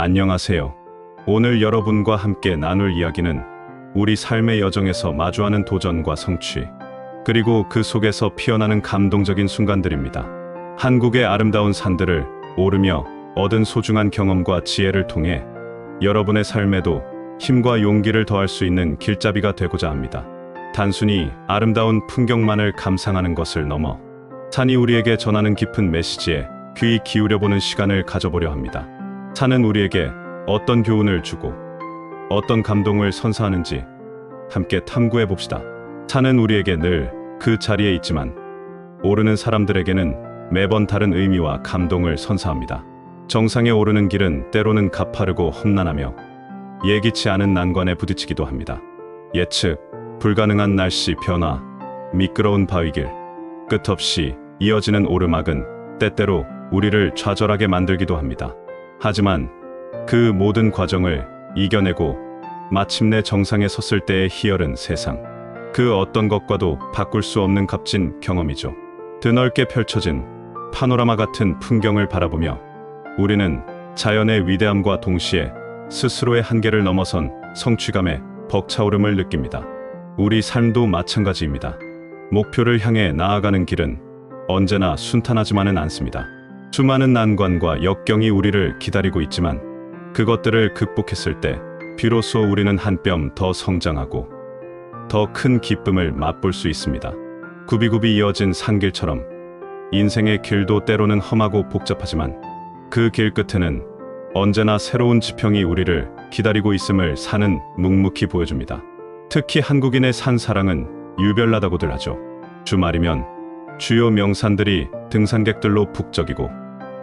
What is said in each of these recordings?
안녕하세요. 오늘 여러분과 함께 나눌 이야기는 우리 삶의 여정에서 마주하는 도전과 성취, 그리고 그 속에서 피어나는 감동적인 순간들입니다. 한국의 아름다운 산들을 오르며 얻은 소중한 경험과 지혜를 통해 여러분의 삶에도 힘과 용기를 더할 수 있는 길잡이가 되고자 합니다. 단순히 아름다운 풍경만을 감상하는 것을 넘어 산이 우리에게 전하는 깊은 메시지에 귀 기울여보는 시간을 가져보려 합니다. 산은 우리에게 어떤 교훈을 주고 어떤 감동을 선사하는지 함께 탐구해 봅시다. 산은 우리에게 늘 그 자리에 있지만 오르는 사람들에게는 매번 다른 의미와 감동을 선사합니다. 정상에 오르는 길은 때로는 가파르고 험난하며 예기치 않은 난관에 부딪히기도 합니다. 예측 불가능한 날씨 변화, 미끄러운 바위길, 끝없이 이어지는 오르막은 때때로 우리를 좌절하게 만들기도 합니다. 하지만 그 모든 과정을 이겨내고 마침내 정상에 섰을 때의 희열은 세상 그 어떤 것과도 바꿀 수 없는 값진 경험이죠. 드넓게 펼쳐진 파노라마 같은 풍경을 바라보며 우리는 자연의 위대함과 동시에 스스로의 한계를 넘어선 성취감의 벅차오름을 느낍니다. 우리 삶도 마찬가지입니다. 목표를 향해 나아가는 길은 언제나 순탄하지만은 않습니다. 수많은 난관과 역경이 우리를 기다리고 있지만 그것들을 극복했을 때 비로소 우리는 한 뼘 더 성장하고 더 큰 기쁨을 맛볼 수 있습니다. 굽이굽이 이어진 산길처럼 인생의 길도 때로는 험하고 복잡하지만 그 길 끝에는 언제나 새로운 지평이 우리를 기다리고 있음을 산은 묵묵히 보여줍니다. 특히 한국인의 산 사랑은 유별나다고들 하죠. 주말이면 주요 명산들이 등산객들로 북적이고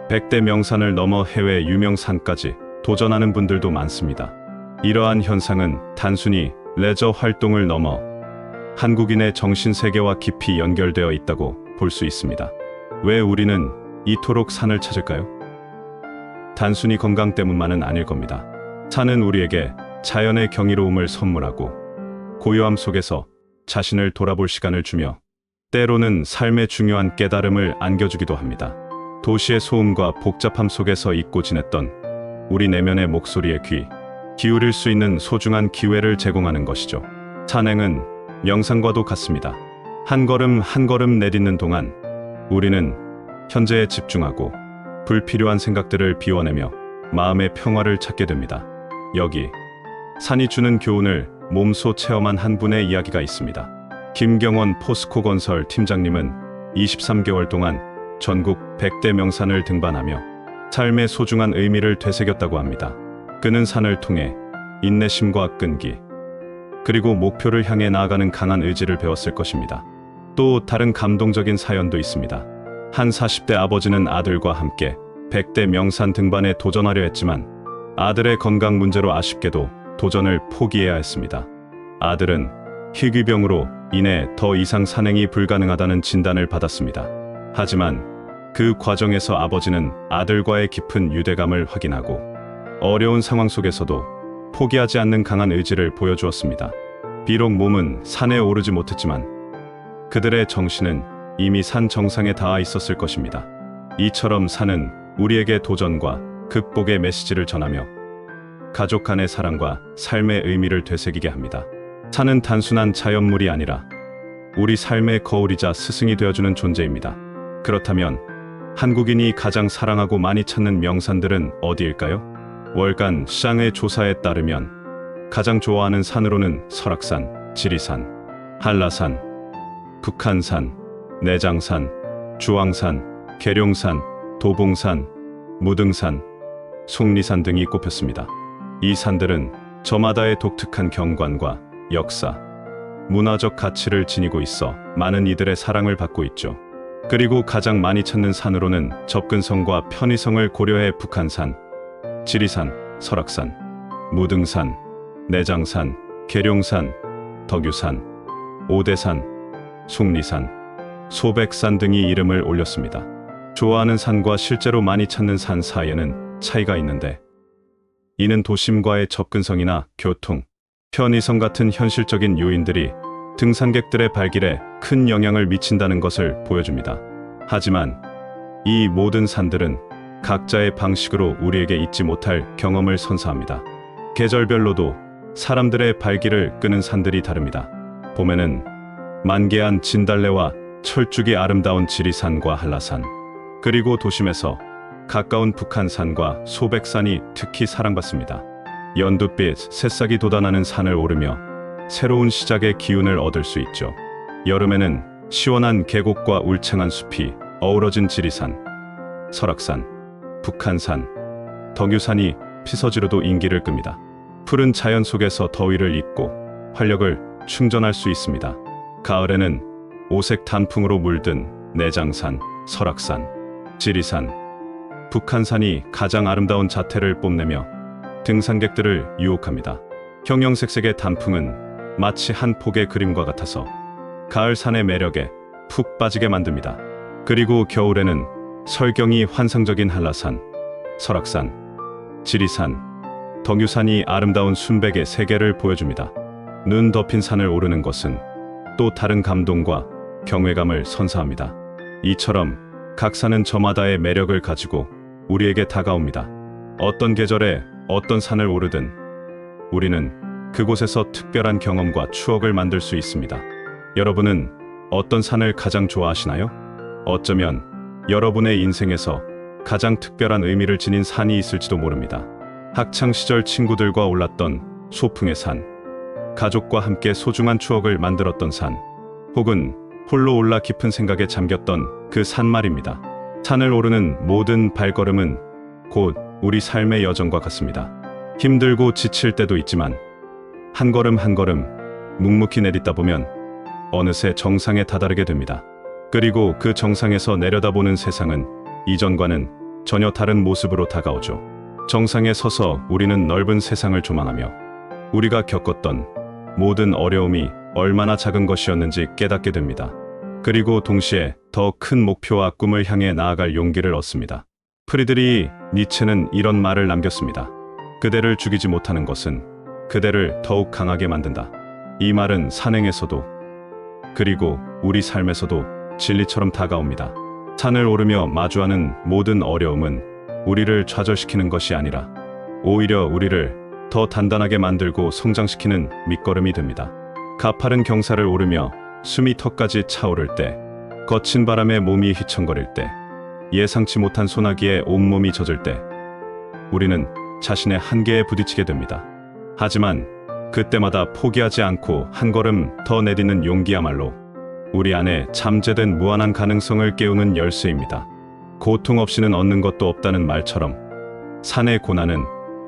100대 명산을 넘어 해외 유명 산까지 도전하는 분들도 많습니다. 이러한 현상은 단순히 레저 활동을 넘어 한국인의 정신세계와 깊이 연결되어 있다고 볼 수 있습니다. 왜 우리는 이토록 산을 찾을까요? 단순히 건강 때문만은 아닐 겁니다. 산은 우리에게 자연의 경이로움을 선물하고 고요함 속에서 자신을 돌아볼 시간을 주며 때로는 삶의 중요한 깨달음을 안겨주기도 합니다. 도시의 소음과 복잡함 속에서 잊고 지냈던 우리 내면의 목소리에 귀 기울일 수 있는 소중한 기회를 제공하는 것이죠. 산행은 명상과도 같습니다. 한 걸음 한 걸음 내딛는 동안 우리는 현재에 집중하고 불필요한 생각들을 비워내며 마음의 평화를 찾게 됩니다. 여기 산이 주는 교훈을 몸소 체험한 한 분의 이야기가 있습니다. 김경원 포스코건설 팀장님은 23개월 동안 전국 100대 명산을 등반하며 삶의 소중한 의미를 되새겼다고 합니다. 그는 산을 통해 인내심과 끈기, 그리고 목표를 향해 나아가는 강한 의지를 배웠을 것입니다. 또 다른 감동적인 사연도 있습니다. 한 40대 아버지는 아들과 함께 100대 명산 등반에 도전하려 했지만 아들의 건강 문제로 아쉽게도 도전을 포기해야 했습니다. 아들은 희귀병으로 인해 더 이상 산행이 불가능하다는 진단을 받았습니다. 하지만 그 과정에서 아버지는 아들과의 깊은 유대감을 확인하고 어려운 상황 속에서도 포기하지 않는 강한 의지를 보여주었습니다. 비록 몸은 산에 오르지 못했지만 그들의 정신은 이미 산 정상에 닿아 있었을 것입니다. 이처럼 산은 우리에게 도전과 극복의 메시지를 전하며 가족 간의 사랑과 삶의 의미를 되새기게 합니다. 산은 단순한 자연물이 아니라 우리 삶의 거울이자 스승이 되어주는 존재입니다. 그렇다면 한국인이 가장 사랑하고 많이 찾는 명산들은 어디일까요? 월간 시장의 조사에 따르면 가장 좋아하는 산으로는 설악산, 지리산, 한라산, 북한산, 내장산, 주황산, 계룡산, 도봉산, 무등산, 속리산 등이 꼽혔습니다. 이 산들은 저마다의 독특한 경관과 역사, 문화적 가치를 지니고 있어 많은 이들의 사랑을 받고 있죠. 그리고 가장 많이 찾는 산으로는 접근성과 편의성을 고려해 북한산, 지리산, 설악산, 무등산, 내장산, 계룡산, 덕유산, 오대산, 속리산, 소백산 등이 이름을 올렸습니다. 좋아하는 산과 실제로 많이 찾는 산 사이에는 차이가 있는데 이는 도심과의 접근성이나 교통, 편의성 같은 현실적인 요인들이 등산객들의 발길에 큰 영향을 미친다는 것을 보여줍니다. 하지만 이 모든 산들은 각자의 방식으로 우리에게 잊지 못할 경험을 선사합니다. 계절별로도 사람들의 발길을 끄는 산들이 다릅니다. 봄에는 만개한 진달래와 철쭉이 아름다운 지리산과 한라산, 그리고 도심에서 가까운 북한산과 소백산이 특히 사랑받습니다. 연두빛 새싹이 돋아나는 산을 오르며 새로운 시작의 기운을 얻을 수 있죠. 여름에는 시원한 계곡과 울창한 숲이 어우러진 지리산, 설악산, 북한산, 덕유산이 피서지로도 인기를 끕니다. 푸른 자연 속에서 더위를 잊고 활력을 충전할 수 있습니다. 가을에는 오색 단풍으로 물든 내장산, 설악산, 지리산, 북한산이 가장 아름다운 자태를 뽐내며 등산객들을 유혹합니다. 형형색색의 단풍은 마치 한 폭의 그림과 같아서 가을 산의 매력에 푹 빠지게 만듭니다. 그리고 겨울에는 설경이 환상적인 한라산, 설악산, 지리산, 덕유산이 아름다운 순백의 세계를 보여줍니다. 눈 덮인 산을 오르는 것은 또 다른 감동과 경외감을 선사합니다. 이처럼 각 산은 저마다의 매력을 가지고 우리에게 다가옵니다. 어떤 계절에 어떤 산을 오르든 우리는 그곳에서 특별한 경험과 추억을 만들 수 있습니다. 여러분은 어떤 산을 가장 좋아하시나요? 어쩌면 여러분의 인생에서 가장 특별한 의미를 지닌 산이 있을지도 모릅니다. 학창시절 친구들과 올랐던 소풍의 산, 가족과 함께 소중한 추억을 만들었던 산, 혹은 홀로 올라 깊은 생각에 잠겼던 그 산 말입니다. 산을 오르는 모든 발걸음은 곧 우리 삶의 여정과 같습니다. 힘들고 지칠 때도 있지만 한 걸음 한 걸음 묵묵히 내딛다 보면 어느새 정상에 다다르게 됩니다. 그리고 그 정상에서 내려다보는 세상은 이전과는 전혀 다른 모습으로 다가오죠. 정상에 서서 우리는 넓은 세상을 조망하며 우리가 겪었던 모든 어려움이 얼마나 작은 것이었는지 깨닫게 됩니다. 그리고 동시에 더 큰 목표와 꿈을 향해 나아갈 용기를 얻습니다. 프리드리히 니체는 이런 말을 남겼습니다. 그대를 죽이지 못하는 것은 그대를 더욱 강하게 만든다. 이 말은 산행에서도 그리고 우리 삶에서도 진리처럼 다가옵니다. 산을 오르며 마주하는 모든 어려움은 우리를 좌절시키는 것이 아니라 오히려 우리를 더 단단하게 만들고 성장시키는 밑거름이 됩니다. 가파른 경사를 오르며 숨이 턱까지 차오를 때, 거친 바람에 몸이 휘청거릴 때, 예상치 못한 소나기에 온몸이 젖을 때 우리는 자신의 한계에 부딪히게 됩니다. 하지만 그때마다 포기하지 않고 한 걸음 더 내딛는 용기야말로 우리 안에 잠재된 무한한 가능성을 깨우는 열쇠입니다. 고통 없이는 얻는 것도 없다는 말처럼 산의 고난은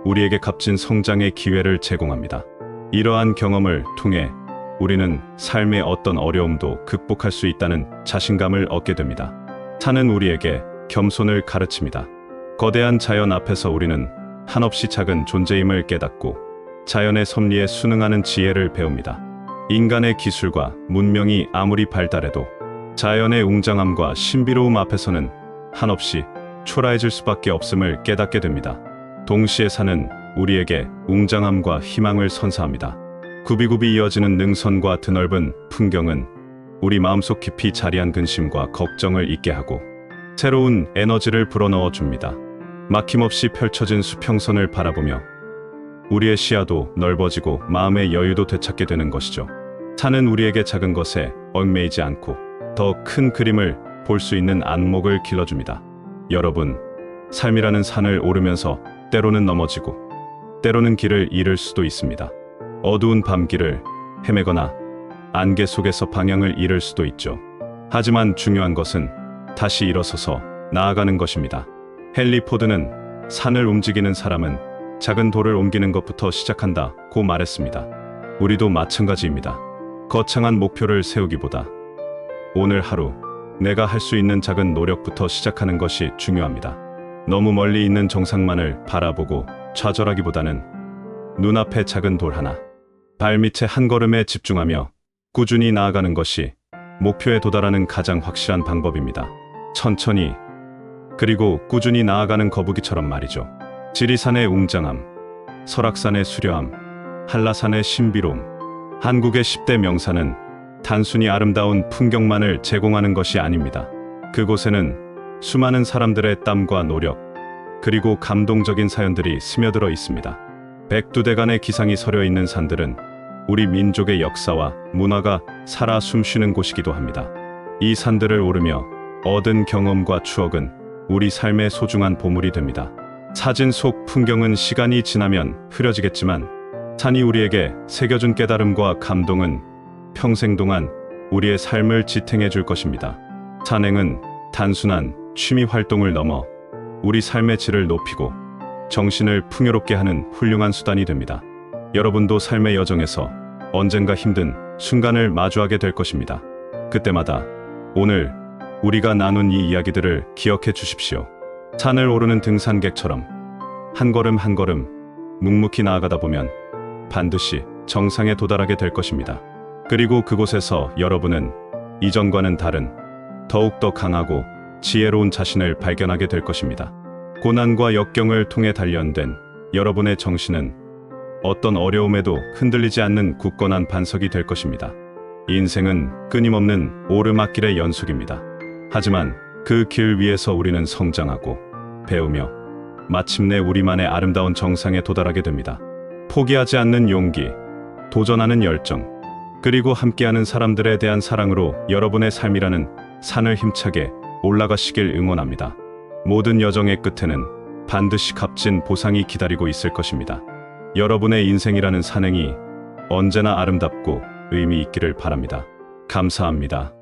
우리에게 값진 성장의 기회를 제공합니다. 이러한 경험을 통해 우리는 삶의 어떤 어려움도 극복할 수 있다는 자신감을 얻게 됩니다. 산은 우리에게 겸손을 가르칩니다. 거대한 자연 앞에서 우리는 한없이 작은 존재임을 깨닫고 자연의 섭리에 순응하는 지혜를 배웁니다. 인간의 기술과 문명이 아무리 발달해도 자연의 웅장함과 신비로움 앞에서는 한없이 초라해질 수밖에 없음을 깨닫게 됩니다. 동시에 산은 우리에게 웅장함과 희망을 선사합니다. 굽이굽이 이어지는 능선과 드넓은 풍경은 우리 마음속 깊이 자리한 근심과 걱정을 잊게 하고 새로운 에너지를 불어넣어 줍니다. 막힘없이 펼쳐진 수평선을 바라보며 우리의 시야도 넓어지고 마음의 여유도 되찾게 되는 것이죠. 산은 우리에게 작은 것에 얽매이지 않고 더 큰 그림을 볼 수 있는 안목을 길러줍니다. 여러분, 삶이라는 산을 오르면서 때로는 넘어지고 때로는 길을 잃을 수도 있습니다. 어두운 밤길을 헤매거나 안개 속에서 방향을 잃을 수도 있죠. 하지만 중요한 것은 다시 일어서서 나아가는 것입니다. 헨리 포드는 산을 움직이는 사람은 작은 돌을 옮기는 것부터 시작한다고 말했습니다. 우리도 마찬가지입니다. 거창한 목표를 세우기보다 오늘 하루 내가 할 수 있는 작은 노력부터 시작하는 것이 중요합니다. 너무 멀리 있는 정상만을 바라보고 좌절하기보다는 눈앞에 작은 돌 하나, 발밑의 한 걸음에 집중하며 꾸준히 나아가는 것이 목표에 도달하는 가장 확실한 방법입니다. 천천히, 그리고 꾸준히 나아가는 거북이처럼 말이죠. 지리산의 웅장함, 설악산의 수려함, 한라산의 신비로움, 한국의 10대 명산은 단순히 아름다운 풍경만을 제공하는 것이 아닙니다. 그곳에는 수많은 사람들의 땀과 노력, 그리고 감동적인 사연들이 스며들어 있습니다. 백두대간의 기상이 서려 있는 산들은 우리 민족의 역사와 문화가 살아 숨쉬는 곳이기도 합니다. 이 산들을 오르며 얻은 경험과 추억은 우리 삶의 소중한 보물이 됩니다. 사진 속 풍경은 시간이 지나면 흐려지겠지만 산이 우리에게 새겨준 깨달음과 감동은 평생 동안 우리의 삶을 지탱해 줄 것입니다. 산행은 단순한 취미 활동을 넘어 우리 삶의 질을 높이고 정신을 풍요롭게 하는 훌륭한 수단이 됩니다. 여러분도 삶의 여정에서 언젠가 힘든 순간을 마주하게 될 것입니다. 그때마다 오늘 우리가 나눈 이 이야기들을 기억해 주십시오. 산을 오르는 등산객처럼 한 걸음 한 걸음 묵묵히 나아가다 보면 반드시 정상에 도달하게 될 것입니다. 그리고 그곳에서 여러분은 이전과는 다른 더욱더 강하고 지혜로운 자신을 발견하게 될 것입니다. 고난과 역경을 통해 단련된 여러분의 정신은 어떤 어려움에도 흔들리지 않는 굳건한 반석이 될 것입니다. 인생은 끊임없는 오르막길의 연속입니다. 하지만 그 길 위에서 우리는 성장하고 배우며 마침내 우리만의 아름다운 정상에 도달하게 됩니다. 포기하지 않는 용기, 도전하는 열정, 그리고 함께하는 사람들에 대한 사랑으로 여러분의 삶이라는 산을 힘차게 올라가시길 응원합니다. 모든 여정의 끝에는 반드시 값진 보상이 기다리고 있을 것입니다. 여러분의 인생이라는 산행이 언제나 아름답고 의미 있기를 바랍니다. 감사합니다.